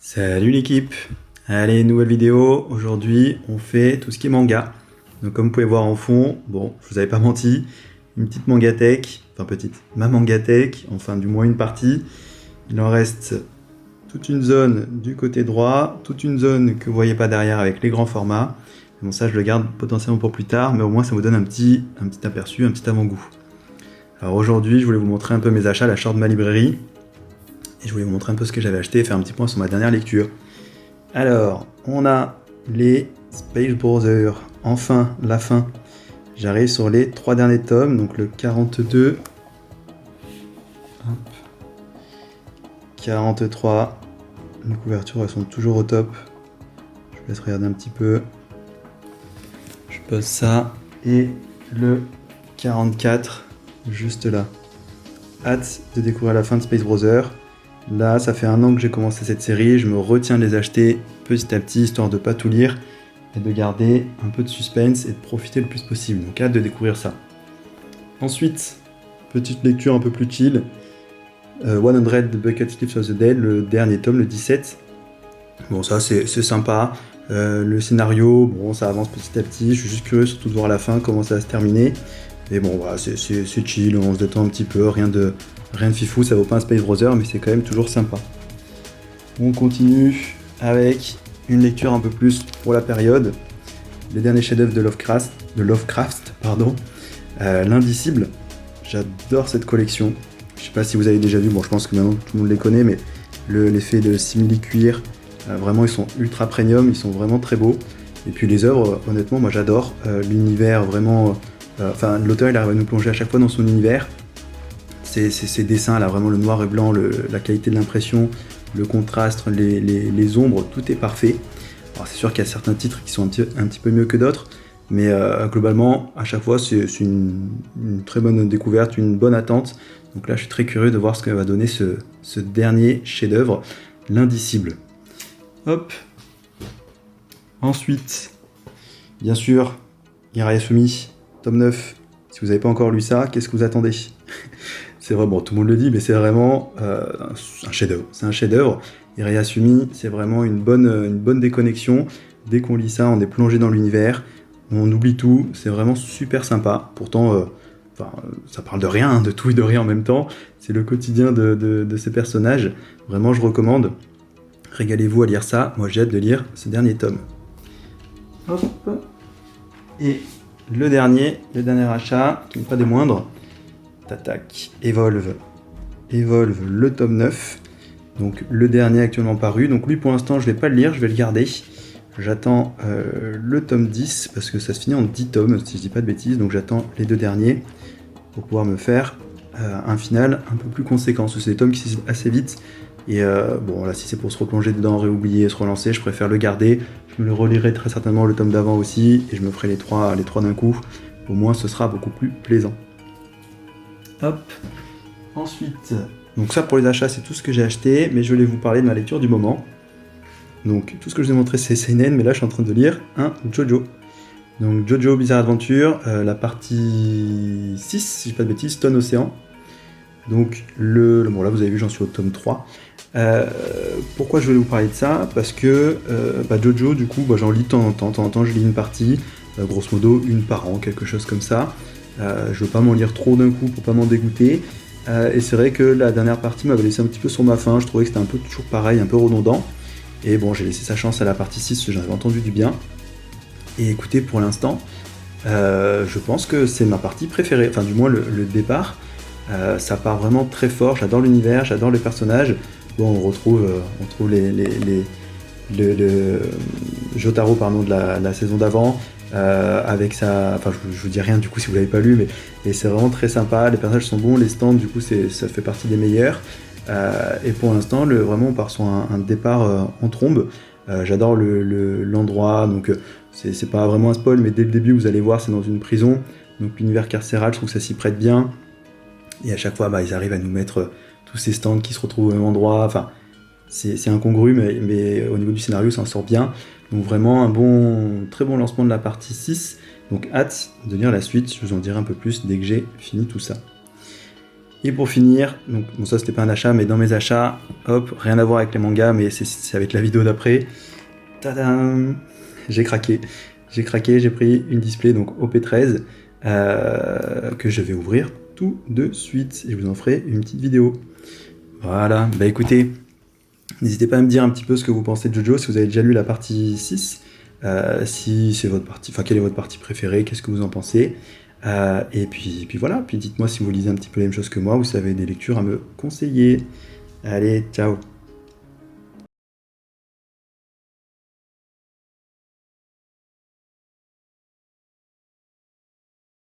Salut l'équipe. Allez, nouvelle vidéo. Aujourd'hui, on fait tout ce qui est manga. Donc comme vous pouvez voir en fond, bon, je vous avais pas menti, une petite mangatech, enfin petite, ma mangatech, enfin du moins une partie. Il en reste toute une zone du côté droit, toute une zone que vous voyez pas derrière avec les grands formats. Bon, ça je le garde potentiellement pour plus tard, mais au moins ça vous donne un petit aperçu, un petit avant-goût. Alors aujourd'hui, je voulais vous montrer un peu mes achats, l'achat de ma librairie. Et je voulais vous montrer un peu ce que j'avais acheté et faire un petit point sur ma dernière lecture. Alors, on a les Space Brothers. Enfin, la fin. J'arrive sur les 3 derniers tomes, donc le 42, 43. Les couvertures, elles sont toujours au top. Je vous laisse regarder un petit peu. Je pose ça. Et le 44, juste là. Hâte de découvrir la fin de Space Brothers. Là, ça fait 1 an que j'ai commencé cette série, je me retiens de les acheter petit à petit, histoire de pas tout lire, et de garder un peu de suspense et de profiter le plus possible. Donc hâte de découvrir ça. Ensuite, petite lecture un peu plus chill, 100 The Bucket List of the Dead, le dernier tome, le 17. Bon, ça c'est sympa. Le scénario, bon, ça avance petit à petit, je suis juste curieux surtout de voir la fin, comment ça va se terminer. Mais bon, voilà, c'est chill, on se détend un petit peu, rien de fifou, ça vaut pas un Space Brother, mais c'est quand même toujours sympa. On continue avec une lecture un peu plus pour la période. Les derniers chefs-d'œuvre de Lovecraft, l'Indicible. J'adore cette collection. Je sais pas si vous avez déjà vu, bon je pense que maintenant tout le monde les connaît, mais l'effet de simili-cuir, vraiment ils sont ultra premium, ils sont vraiment très beaux. Et puis les œuvres, honnêtement, moi j'adore. L'univers vraiment... l'auteur il arrive à nous plonger à chaque fois dans son univers. Ces dessins là, vraiment le noir et blanc, la qualité de l'impression, le contraste, les ombres, tout est parfait. Alors c'est sûr qu'il y a certains titres qui sont un petit peu mieux que d'autres, mais globalement à chaque fois c'est une très bonne découverte, une bonne attente. Donc là je suis très curieux de voir ce que va donner ce dernier chef-d'œuvre, l'Indicible. Hop. Ensuite, bien sûr, Hirayasumi, tome 9. Si vous n'avez pas encore lu ça, qu'est-ce que vous attendez? C'est vrai, bon, tout le monde le dit, mais c'est vraiment un chef-d'œuvre. C'est un chef-d'œuvre. Hirayasumi, c'est vraiment une bonne déconnexion. Dès qu'on lit ça, on est plongé dans l'univers, on oublie tout. C'est vraiment super sympa. Pourtant, ça parle de rien, hein, de tout et de rien en même temps. C'est le quotidien de ces personnages. Vraiment, je recommande. Régalez-vous à lire ça. Moi, j'ai hâte de lire ce dernier tome. Hop. Et le dernier achat, qui n'est pas des moindres. Tac, Evolve, le tome 9, donc le dernier actuellement paru. Donc lui pour l'instant je vais pas le lire, je vais le garder. J'attends le tome 10 parce que ça se finit en 10 tomes si je dis pas de bêtises, donc j'attends les 2 derniers pour pouvoir me faire un final un peu plus conséquent. Parce que c'est des tomes qui se lisent assez vite et bon là si c'est pour se replonger dedans, réoublier, se relancer, je préfère le garder. Je me le relirai très certainement le tome d'avant aussi et je me ferai les trois d'un coup. Au moins ce sera beaucoup plus plaisant. Hop. Ensuite, donc ça pour les achats c'est tout ce que j'ai acheté, mais je voulais vous parler de ma lecture du moment. Donc tout ce que je vous ai montré c'est seinen, mais là je suis en train de lire un Jojo. Donc Jojo Bizarre Adventure, la partie 6, si je dis pas de bêtises, Stone Ocean. Donc bon là vous avez vu j'en suis au tome 3. Pourquoi je voulais vous parler de ça? Parce que Jojo du coup j'en lis de temps en temps, je lis une partie, grosso modo une par an, quelque chose comme ça. Je veux pas m'en lire trop d'un coup pour pas m'en dégoûter. Et c'est vrai que la dernière partie m'avait laissé un petit peu sur ma faim. Je trouvais que c'était un peu toujours pareil, un peu redondant. Et bon, j'ai laissé sa chance à la partie 6, j'en avais entendu du bien. Et écoutez, pour l'instant, je pense que c'est ma partie préférée. Enfin, du moins, le départ, ça part vraiment très fort. J'adore l'univers, j'adore les personnages. Bon, on retrouve le Jotaro de la saison d'avant. Avec sa... Enfin, je vous dis rien du coup si vous l'avez pas lu, mais c'est vraiment très sympa, les personnages sont bons, les stands du coup ça fait partie des meilleurs. Et pour l'instant, vraiment on part sur un départ en trombe. J'adore l'endroit, donc c'est pas vraiment un spoil, mais dès le début vous allez voir, c'est dans une prison, donc l'univers carcéral, je trouve que ça s'y prête bien. Et à chaque fois, ils arrivent à nous mettre tous ces stands qui se retrouvent au même endroit, enfin c'est incongru, mais au niveau du scénario ça en sort bien. Donc vraiment un très bon lancement de la partie 6. Donc hâte de lire la suite, je vous en dirai un peu plus dès que j'ai fini tout ça. Et pour finir, donc bon ça c'était pas un achat, mais dans mes achats, hop, rien à voir avec les mangas, mais c'est avec la vidéo d'après. Tadam! J'ai craqué. J'ai pris une display, donc OP13, que je vais ouvrir tout de suite. Et je vous en ferai une petite vidéo. Voilà, bah écoutez, n'hésitez pas à me dire un petit peu ce que vous pensez de JoJo, si vous avez déjà lu la partie 6, si c'est votre partie, enfin quelle est votre partie préférée, qu'est-ce que vous en pensez. Et puis voilà, puis dites-moi si vous lisez un petit peu les mêmes choses que moi, vous savez des lectures à me conseiller. Allez, ciao!